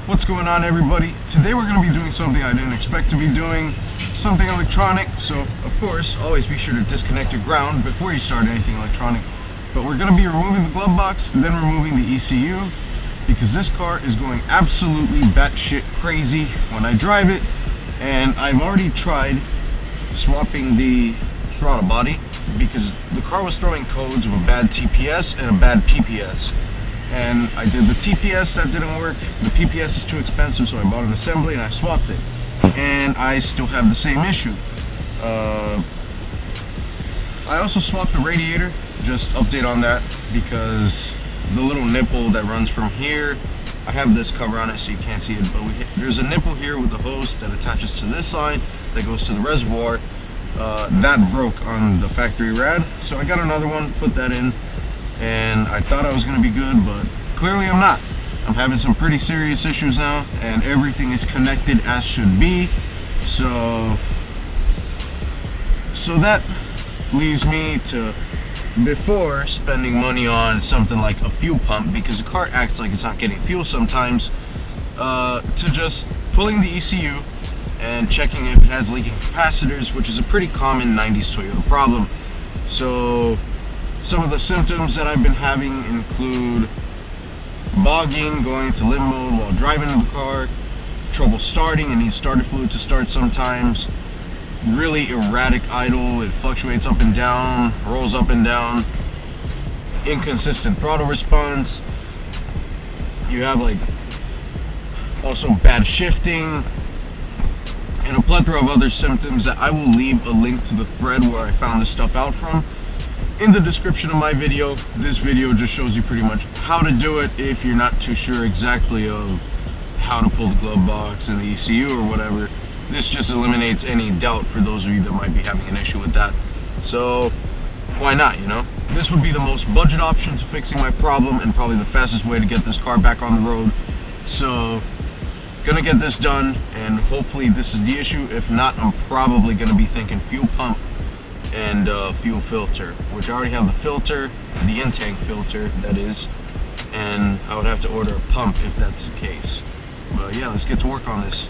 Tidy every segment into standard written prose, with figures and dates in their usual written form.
What's going on, everybody? Today we're going to be doing something I didn't expect to be doing, something electronic. So of course, always be sure to disconnect your ground before you start anything electronic. But we're going to be removing the glove box, then removing the ECU, because this car is going absolutely batshit crazy when I drive it. And I've already tried swapping the throttle body because the car was throwing codes of a bad TPS and a bad PPS. And I did the TPS, that didn't work. The PPS is too expensive, so I bought an assembly and I swapped it. And I still have the same issue. I also swapped the radiator, just update on that, because the little nipple that runs from here, I have this cover on it so you can't see it, but there's a nipple here with the hose that attaches to this side that goes to the reservoir. That broke on the factory rad, so I got another one, put that in, and I thought I was going to be good, but clearly I'm not. I'm having some pretty serious issues now, and everything is connected as should be. So that leaves me to, before spending money on something like a fuel pump, because the car acts like it's not getting fuel sometimes, to just pulling the ECU and checking if it has leaking capacitors, which is a pretty common 90s Toyota problem. So some of the symptoms that I've been having include bogging, going into limp mode while driving in the car, trouble starting and need starter fluid to start sometimes, really erratic idle, it fluctuates up and down, rolls up and down, inconsistent throttle response. You have like also bad shifting, and a plethora of other symptoms that I will leave a link to the thread where I found this stuff out from in the description of my video. This video just shows you pretty much how to do it if you're not too sure exactly of how to pull the glove box and the ECU or whatever. This just eliminates any doubt for those of you that might be having an issue with that. So why not, you know? This would be the most budget option to fixing my problem and probably the fastest way to get this car back on the road. So gonna get this done, and hopefully this is the issue. If not, I'm probably gonna be thinking fuel pump and fuel filter, which I already have the filter, the in-tank filter that is, and I would have to order a pump if that's the case. But yeah, let's get to work on this.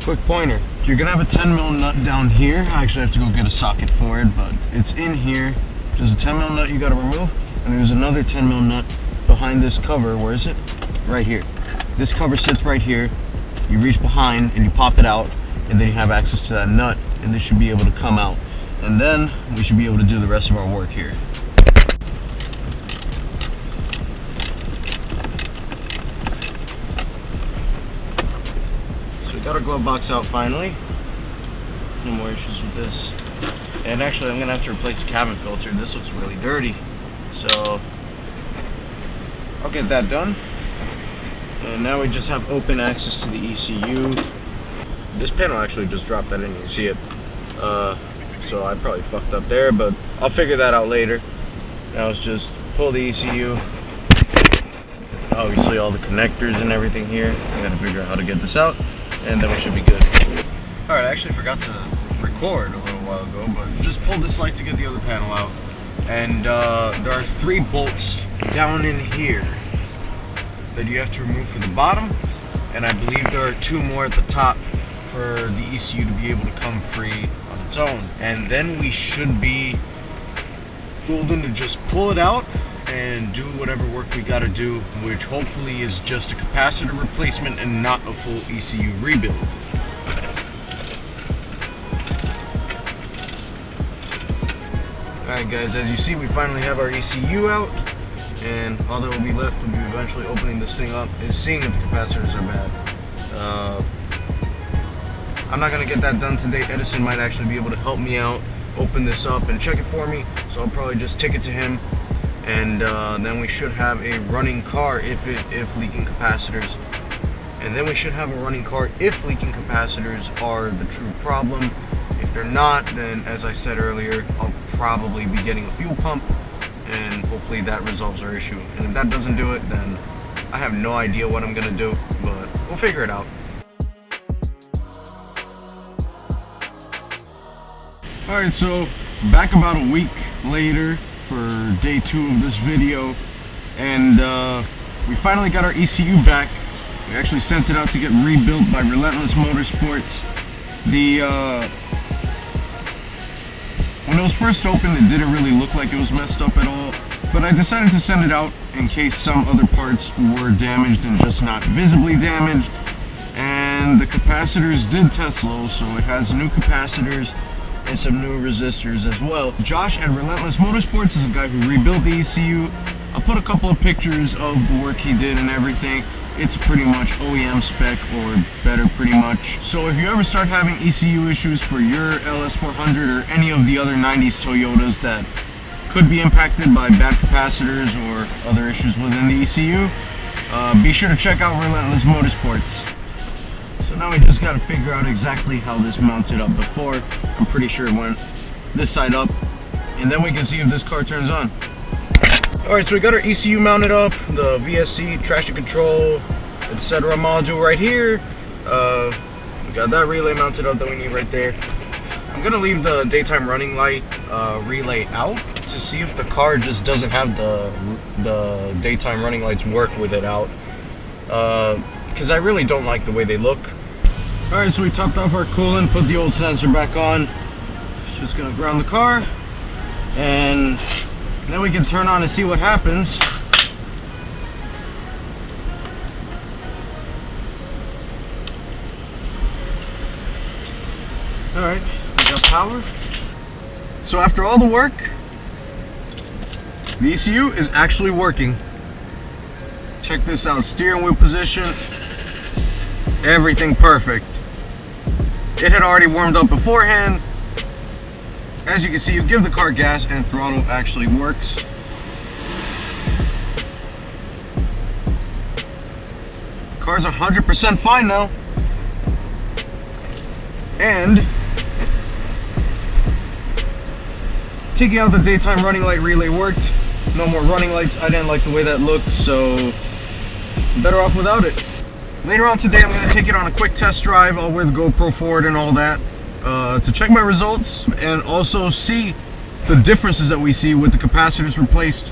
Quick pointer, you're gonna have a 10mm nut down here. I actually have to go get a socket for it, but it's in here. There's a 10mm nut you gotta remove, and there's another 10mm nut behind this cover. Where is it? Right here. This cover sits right here. You reach behind and you pop it out, and then you have access to that nut, and this should be able to come out. And then we should be able to do the rest of our work here. Got our glove box out finally. No more issues with this. And actually, I'm gonna have to replace the cabin filter. This looks really dirty. So I'll get that done. And now we just have open access to the ECU. This panel actually just dropped that in. You see it. So I probably fucked up there, but I'll figure that out later. Now let's just pull the ECU. Obviously, all the connectors and everything here. I gotta figure out how to get this out, and then we should be good. Alright, I actually forgot to record a little while ago, but just pulled this light to get the other panel out. And there are 3 bolts down in here that you have to remove for the bottom, and I believe there are 2 more at the top for the ECU to be able to come free on its own. And then we should be golden to just pull it out and do whatever work we gotta do, which hopefully is just a capacitor replacement and not a full ECU rebuild. Alright guys, as you see, we finally have our ECU out, and all that will be left when we eventually opening this thing up is seeing if the capacitors are bad. I'm not gonna get that done today. Edison might actually be able to help me out, open this up and check it for me, so I'll probably just take it to him. And then we should have a running car if leaking capacitors. And then we should have a running car if leaking capacitors are the true problem. If they're not, then as I said earlier, I'll probably be getting a fuel pump, and hopefully that resolves our issue. And if that doesn't do it, then I have no idea what I'm gonna do, but we'll figure it out. Alright, so back about a week later for day 2 of this video, and we finally got our ECU back. We actually sent it out to get rebuilt by Relentless Motorsports. When it was first opened, it didn't really look like it was messed up at all, but I decided to send it out in case some other parts were damaged and just not visibly damaged. And the capacitors did test low, so it has new capacitors and some new resistors as well. Josh at Relentless Motorsports is the guy who rebuilt the ECU. I'll put a couple of pictures of the work he did and everything. It's pretty much OEM spec or better pretty much. So if you ever start having ECU issues for your LS400 or any of the other 90s Toyotas that could be impacted by bad capacitors or other issues within the ECU, be sure to check out Relentless Motorsports. So now we just got to figure out exactly how this mounted up before. I'm pretty sure it went this side up, and then we can see if this car turns on. Alright, so we got our ECU mounted up, the VSC, traction control, etc. module right here. We got that relay mounted up that we need right there. I'm going to leave the daytime running light relay out to see if the car just doesn't have the daytime running lights work with it out. Because I really don't like the way they look. Alright, so we topped off our coolant, put the old sensor back on. It's just going to ground the car, and then we can turn on and see what happens. Alright, we got power. So after all the work, the ECU is actually working. Check this out, steering wheel position, everything perfect. It had already warmed up beforehand. As you can see, you give the car gas and throttle actually works. Car's 100% fine now. And taking out the daytime running light relay worked. No more running lights. I didn't like the way that looked, so I'm better off without it. Later on today, I'm going to take it on a quick test drive. I'll wear the GoPro forward and all that. To check my results and also see the differences that we see with the capacitors replaced,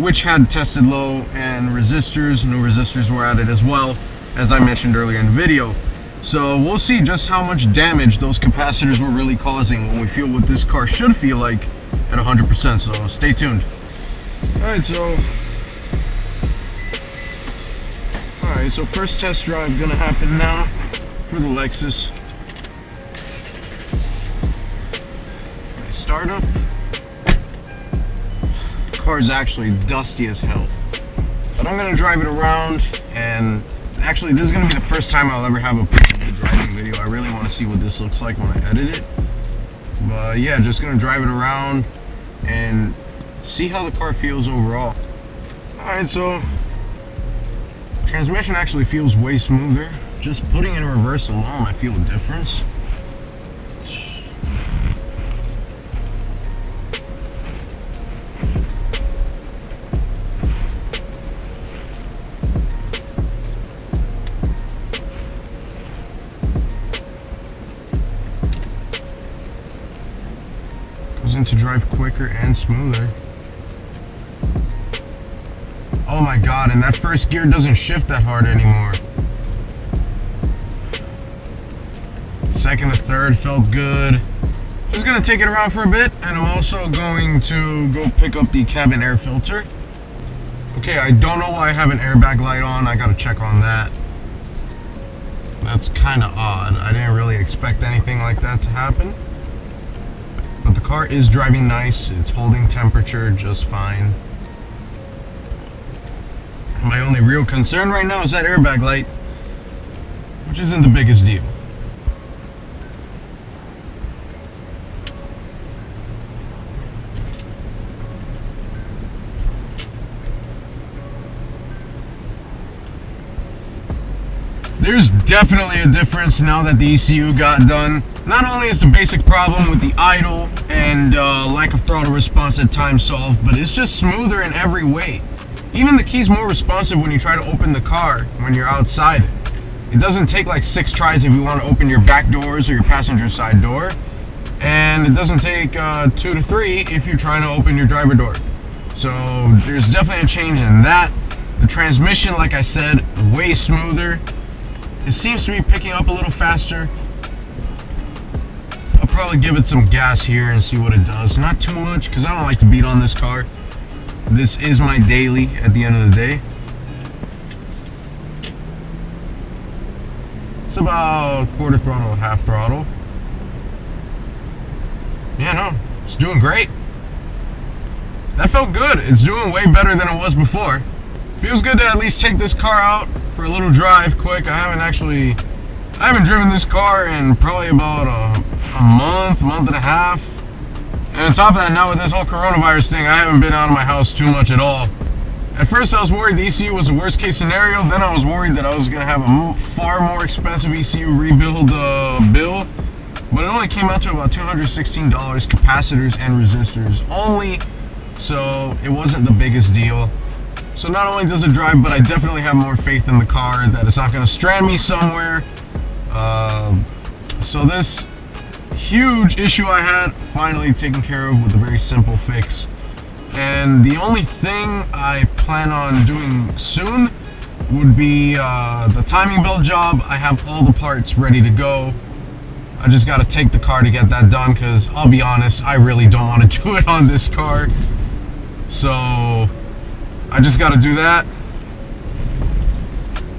which had tested low, and resistors. New resistors were added as well, as I mentioned earlier in the video. So we'll see just how much damage those capacitors were really causing when we feel what this car should feel like at 100%, so stay tuned. Alright, so first test drive gonna happen now for the Lexus. Startup. The car is actually dusty as hell, but I'm gonna drive it around, and actually this is gonna be the first time I'll ever have a driving video. I really want to see what this looks like when I edit it, but yeah, just gonna drive it around and see how the car feels overall. Alright, so transmission actually feels way smoother. Just putting in reverse alone, I feel a difference. To drive quicker and smoother. Oh my god, and that first gear doesn't shift that hard anymore. Second and third felt good. Just gonna take it around for a bit, and I'm also going to go pick up the cabin air filter. Okay, I don't know why I have an airbag light on. I gotta check on that. That's kind of odd. I didn't really expect anything like that to happen. But the car is driving nice. It's holding temperature just fine. My only real concern right now is that airbag light, which isn't the biggest deal. There's definitely a difference now that the ECU got done. Not only is the basic problem with the idle and lack of throttle response at times solved, but it's just smoother in every way. Even the key's more responsive when you try to open the car when you're outside. It doesn't take like 6 tries if you want to open your back doors or your passenger side door. And it doesn't take 2 to 3 if you're trying to open your driver door. So there's definitely a change in that. The transmission, like I said, way smoother. It seems to be picking up a little faster. I'll probably give it some gas here and see what it does. Not too much, because I don't like to beat on this car. This is my daily at the end of the day. It's about quarter throttle, half throttle. Yeah, no, it's doing great. That felt good. It's doing way better than it was before. Feels good to at least take this car out for a little drive quick. I haven't driven this car in probably about a month and a half. And on top of that, now with this whole coronavirus thing, I haven't been out of my house too much at all. At first I was worried the ECU was the worst case scenario. Then I was worried that I was gonna have a far more expensive ECU rebuild bill. But it only came out to about $216, capacitors and resistors only. So it wasn't the biggest deal. So not only does it drive, but I definitely have more faith in the car that it's not going to strand me somewhere. So this huge issue I had, finally taken care of with a very simple fix. And the only thing I plan on doing soon would be the timing belt job. I have all the parts ready to go. I just got to take the car to get that done, because I'll be honest, I really don't want to do it on this car. So I just got to do that,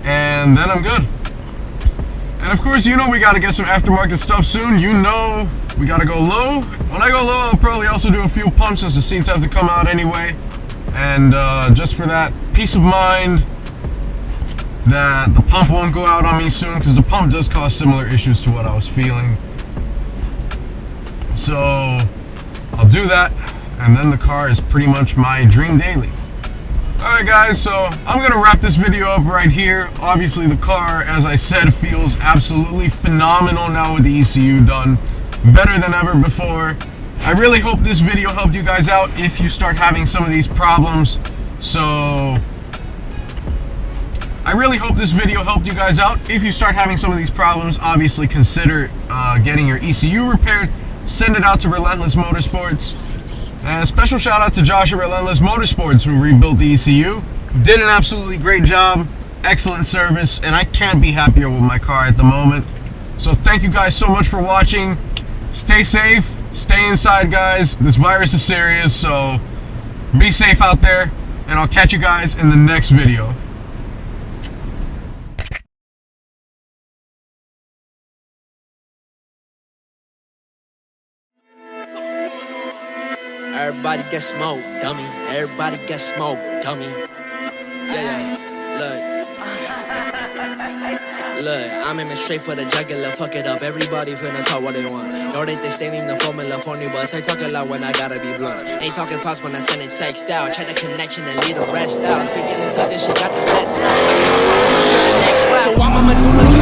and then I'm good. And of course, you know we got to get some aftermarket stuff soon. You know we got to go low. When I go low, I'll probably also do a few pumps, as the seats have to come out anyway. And just for that peace of mind that the pump won't go out on me soon, because the pump does cause similar issues to what I was feeling. So I'll do that, and then the car is pretty much my dream daily. Alright guys, so I'm going to wrap this video up right here. Obviously the car, as I said, feels absolutely phenomenal now with the ECU done. Better than ever before. I really hope this video helped you guys out if you start having some of these problems. So I really hope this video helped you guys out. If you start having some of these problems, obviously consider getting your ECU repaired. Send it out to Relentless Motorsports. And a special shout out to Josh at Relentless Motorsports, who rebuilt the ECU. Did an absolutely great job, excellent service, and I can't be happier with my car at the moment. So thank you guys so much for watching. Stay safe, stay inside guys. This virus is serious, so be safe out there, and I'll catch you guys in the next video. Everybody get smoked, dummy. Everybody get smoked, dummy. Yeah, look, I'm aiming straight for the jugular. Fuck it up, everybody finna talk what they want. Know that they stating the formula for me, but I talk a lot when I gotta be blunt. Ain't talking fast when I send it text out. Check the connection and leave the rest out. Speaking into this shit, got the best. So I'm a medulla.